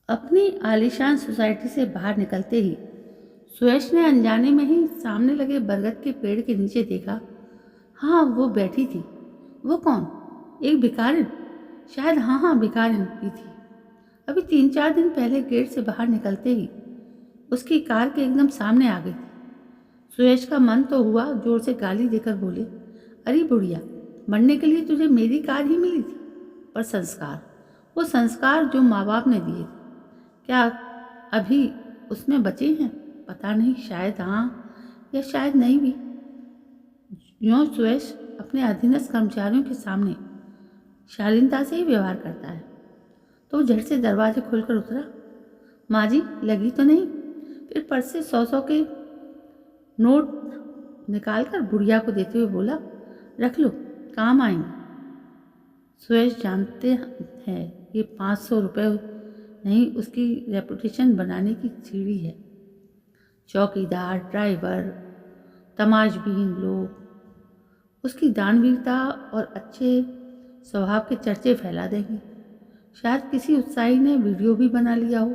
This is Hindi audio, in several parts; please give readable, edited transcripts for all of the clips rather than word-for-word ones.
अपनी आलीशान सोसाइटी से बाहर निकलते ही सुयश ने अनजाने में ही सामने लगे बरगद के पेड़ के नीचे देखा। हाँ, वो बैठी थी। वो कौन? एक भिखारिन। शायद हाँ, भिखारिन ही थी। अभी 3-4 दिन पहले गेट से बाहर निकलते ही उसकी कार के एकदम सामने आ गई थी। सुयश का मन तो हुआ जोर से गाली देकर बोले, अरे बुढ़िया, मरने के लिए तुझे मेरी कार ही मिली थी। पर संस्कार, वो संस्कार जो माँ बाप ने दिए थे, क्या अभी उसमें बचे हैं? पता नहीं, शायद हाँ या शायद नहीं भी। यूँ सुयश अपने अधीनस्थ कर्मचारियों के सामने शालीनता से ही व्यवहार करता है। तो झट से दरवाजे खोलकर उतरा। माँ जी, लगी तो नहीं? फिर पर्स से 100-100 के नोट निकालकर बुढ़िया को देते हुए बोला, रख लो, काम आएंगे। सुयश जानते हैं ये 500 रुपये नहीं, उसकी रेपुटेशन बनाने की सीढ़ी है। चौकीदार, ड्राइवर, तमाशबीन लोग उसकी दानवीरता और अच्छे स्वभाव के चर्चे फैला देंगे। शायद किसी उत्साही ने वीडियो भी बना लिया हो।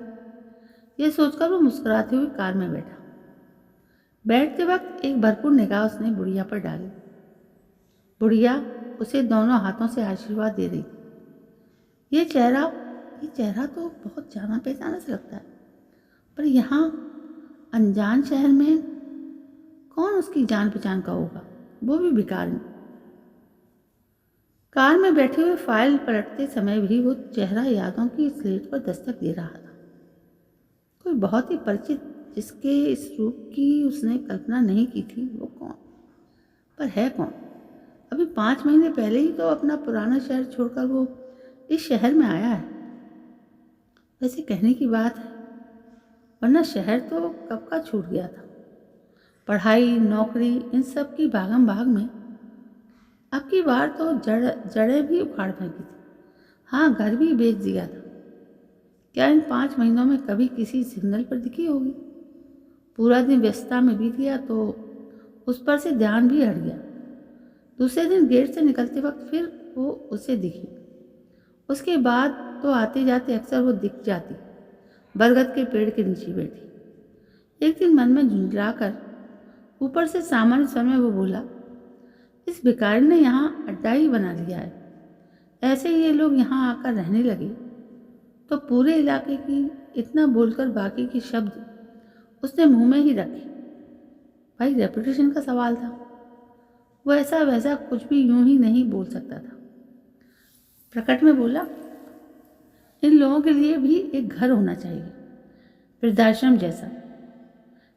यह सोचकर वो मुस्कुराते हुए कार में बैठा। बैठते वक्त एक भरपूर निगाह उसने बुढ़िया पर डाली। बुढ़िया उसे दोनों हाथों से आशीर्वाद दे रही थी। ये चेहरा तो बहुत जाना पहचाना सा लगता है, पर यहाँ अनजान शहर में कौन उसकी जान पहचान का होगा, वो भी भिखारी। कार में बैठे हुए फाइल पलटते समय भी वो चेहरा यादों की स्लेट पर दस्तक दे रहा था। कोई बहुत ही परिचित, जिसके इस रूप की उसने कल्पना नहीं की थी। वो कौन? पर है कौन? अभी 5 महीने पहले ही तो अपना पुराना शहर छोड़कर वो इस शहर में आया है। वैसे कहने की बात है, वरना शहर तो कब का छूट गया था। पढ़ाई, नौकरी, इन सब की भागम भाग में अब की बार तो जड़ें भी उखाड़ फेंकी थी। हाँ, घर भी बेच दिया था। क्या इन 5 महीनों में कभी किसी सिग्नल पर दिखी होगी? पूरा दिन व्यस्तता में बीत गया तो उस पर से ध्यान भी हट गया। दूसरे दिन गेट से निकलते वक्त फिर वो उसे दिखी। उसके बाद तो आते जाते अक्सर वो दिख जाती, बरगद के पेड़ के नीचे बैठी। एक दिन मन में झुंझलाकर ऊपर से सामान्य स्वर में वो बोला, इस भिखारी ने यहाँ अड्डा ही बना लिया है। ऐसे ये लोग यहाँ आकर रहने लगे तो पूरे इलाके की इतना बोलकर बाकी के शब्द उसने मुंह में ही रखे। भाई, रेपुटेशन का सवाल था। वो ऐसा वैसा कुछ भी यूं ही नहीं बोल सकता था। प्रकट में बोला, इन लोगों के लिए भी एक घर होना चाहिए, वृद्धाश्रम जैसा।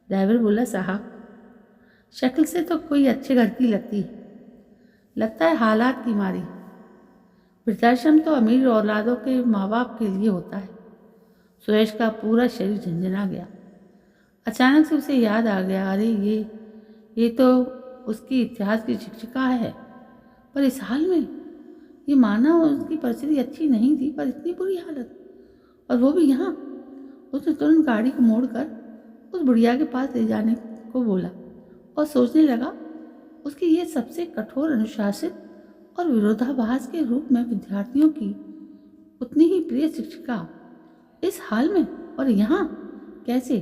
ड्राइवर बोला, साहब, शक्ल से तो कोई अच्छे घर की लगती है, लगता है हालात की मारी। वृद्धाश्रम तो अमीर औलादों के माँ बाप के लिए होता है। सुरेश का पूरा शरीर झंझना गया। अचानक से उसे याद आ गया, अरे ये तो उसकी इतिहास की शिक्षिका है। पर इस हाल में, ये माना उसकी परिस्थिति अच्छी नहीं थी, पर इतनी बुरी हालत, और वो भी यहाँ। उसने तुरंत गाड़ी को मोड़कर उस बुढ़िया के पास ले जाने को बोला और सोचने लगा, उसकी ये सबसे कठोर, अनुशासित और विरोधाभास के रूप में विद्यार्थियों की उतनी ही प्रिय शिक्षिका इस हाल में और यहाँ कैसे?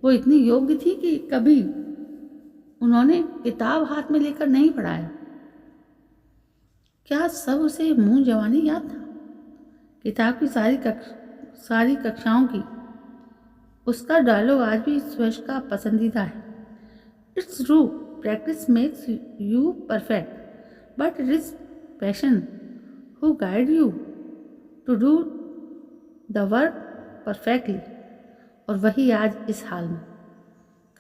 वो इतनी योग्य थी कि कभी उन्होंने किताब हाथ में लेकर नहीं पढ़ाया। क्या सब उसे मुंह जवानी याद था? किताब की सारी कक्षाओं की उसका डायलॉग आज भी सुयश का पसंदीदा है। It's true, practice makes you perfect, but it is passion who guide you to do the work perfectly. और वही आज इस हाल में।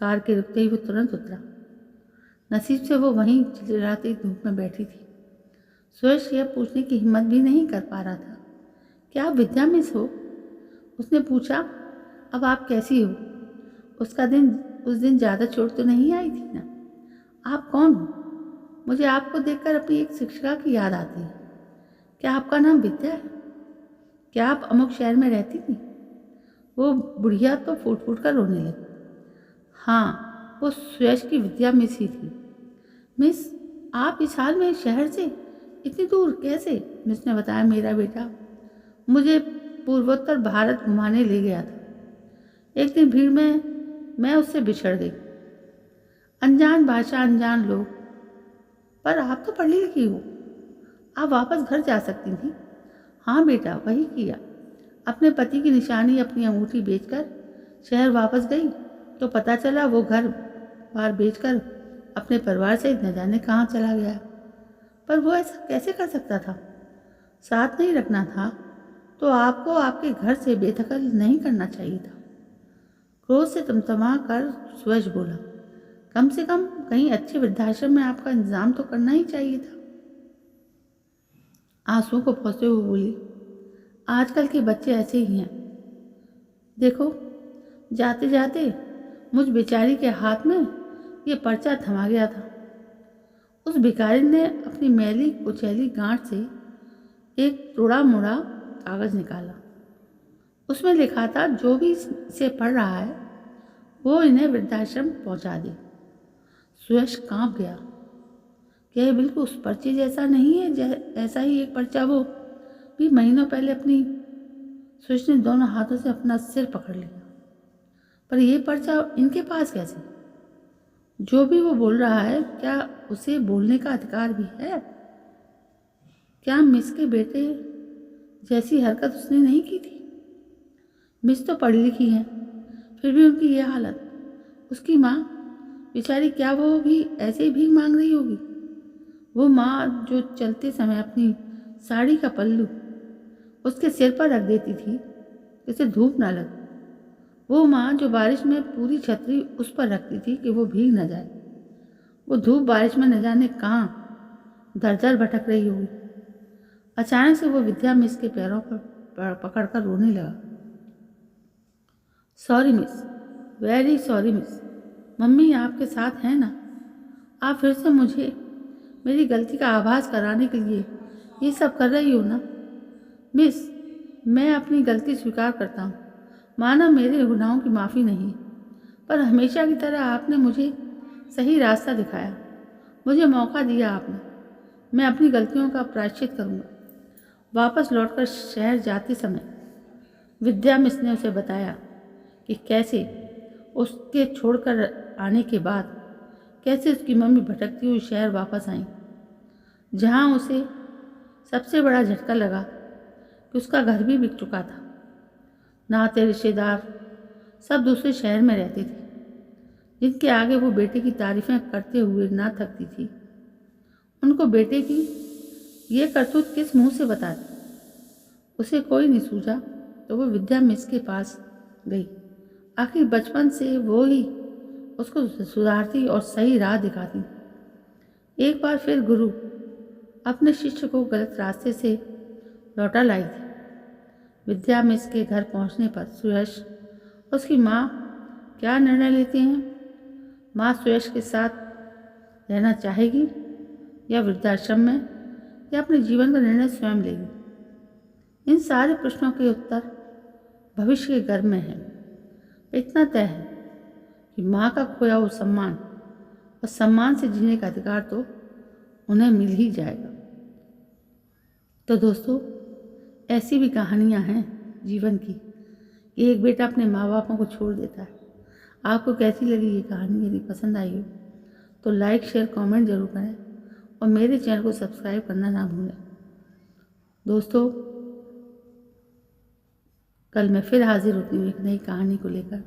कार के रुकते ही वो तुरंत उतरा। नसीब से वो वहीं चिलचिलाती धूप में बैठी थी। सुयश यह पूछने की हिम्मत भी नहीं कर पा रहा था, क्या आप विद्या मिस हो? उसने पूछा, अब आप कैसी हो? उस दिन ज़्यादा चोट तो नहीं आई थी ना? आप कौन हो? मुझे आपको देखकर अपनी एक शिक्षिका की याद आती है। क्या आपका नाम विद्या है? क्या आप अमुक शहर में रहती थी? वो बुढ़िया तो फूट फूट कर रोने लगी। हाँ, वो सुयश की विद्या मिस ही थी। मिस, आप इस हाल में शहर से इतनी दूर कैसे? मिस ने बताया, मेरा बेटा मुझे पूर्वोत्तर भारत घुमाने ले गया था। एक दिन भीड़ में मैं उससे बिछड़ गई। अनजान भाषा, अनजान लोग। पर आप तो पढ़ी लिखी हो, आप वापस घर जा सकती थी। हाँ बेटा, वही किया। अपने पति की निशानी, अपनी अंगूठी बेचकर शहर वापस गई तो पता चला वो घर बार बेचकर अपने परिवार से न जाने कहाँ चला गया। पर वो ऐसा कैसे कर सकता था? साथ नहीं रखना था तो आपको आपके घर से बेदखल नहीं करना चाहिए था। क्रोध से तमतमा कर सूरज बोला, कम से कम कहीं अच्छे वृद्धाश्रम में आपका इंतजाम तो करना ही चाहिए था। आंसू को पोंछते हुए बोली, आजकल के बच्चे ऐसे ही हैं। देखो, जाते जाते मुझ बेचारी के हाथ में ये पर्चा थमा गया था। उस भिखारी ने अपनी मैली कुचैली गांठ से एक टुकड़ा मुड़ा कागज निकाला। उसमें लिखा था, जो भी इसे पढ़ रहा है वो इन्हें वृद्धाश्रम पहुंचा दे। सुयश कांप गया। क्या ये बिल्कुल उस पर्चे जैसा नहीं है? ऐसा ही एक पर्चा वो भी महीनों पहले अपनी सुयश ने दोनों हाथों से अपना सिर पकड़ लिया। पर यह पर्चा इनके पास कैसे? जो भी वो बोल रहा है, क्या उसे बोलने का अधिकार भी है? क्या मिस के बेटे जैसी हरकत उसने नहीं की थी? मिस तो पढ़ी लिखी है, फिर भी उनकी यह हालत। उसकी माँ बेचारी, क्या वो भी ऐसे ही भीख मांग रही होगी? वो माँ जो चलते समय अपनी साड़ी का पल्लू उसके सिर पर रख देती थी जिससे धूप ना लगे। वो माँ जो बारिश में पूरी छतरी उस पर रखती थी कि वो भीग न जाए। वो धूप बारिश में न जाने कहाँ दर दर भटक रही होगी। अचानक से वो विद्या मिस के पैरों पर पकड़कर रोने लगा। Sorry miss, very sorry miss. Mummy आपके साथ हैं ना? आप फिर से मुझे मेरी गलती का आभास कराने के लिए ये सब कर रही हो ना? मिस, मैं अपनी गलती स्वीकार करता हूँ। माना मेरे गुनाहों की माफ़ी नहीं, पर हमेशा की तरह आपने मुझे सही रास्ता दिखाया, मुझे मौका दिया आपने। मैं अपनी गलतियों का प्रायश्चित करूँगा। वापस लौटकर शहर जाते समय विद्या मिस ने उसे बताया कि कैसे उसके छोड़कर आने के बाद कैसे उसकी मम्मी भटकती हुई शहर वापस आई, जहाँ उसे सबसे बड़ा झटका लगा कि उसका घर भी बिक चुका था। नाते रिश्तेदार सब दूसरे शहर में रहते थे, जिनके आगे वो बेटे की तारीफें करते हुए ना थकती थी। उनको बेटे की ये करतूत किस मुंह से बताती? उसे कोई नहीं सूझा तो वो विद्या मिस के पास गई। आखिर बचपन से वो ही उसको सुधारती और सही राह दिखाती। एक बार फिर गुरु अपने शिष्य को गलत रास्ते से लौटा लाई थी। विद्या मिस के घर पहुंचने पर सुयश और उसकी माँ क्या निर्णय लेती हैं? माँ सुयश के साथ रहना चाहेगी या वृद्धाश्रम में, या अपने जीवन का निर्णय स्वयं लेगी? इन सारे प्रश्नों के उत्तर भविष्य के गर्भ में है। इतना तय है कि माँ का खोया हुआ सम्मान और सम्मान से जीने का अधिकार तो उन्हें मिल ही जाएगा। तो दोस्तों, ऐसी भी कहानियाँ हैं जीवन की कि एक बेटा अपने माँ बापों को छोड़ देता है। आपको कैसी लगी ये कहानी? यदि पसंद आई हो तो लाइक, शेयर, कमेंट जरूर करें और मेरे चैनल को सब्सक्राइब करना ना भूलें। दोस्तों, कल मैं फिर हाजिर होती हूँ एक नई कहानी को लेकर।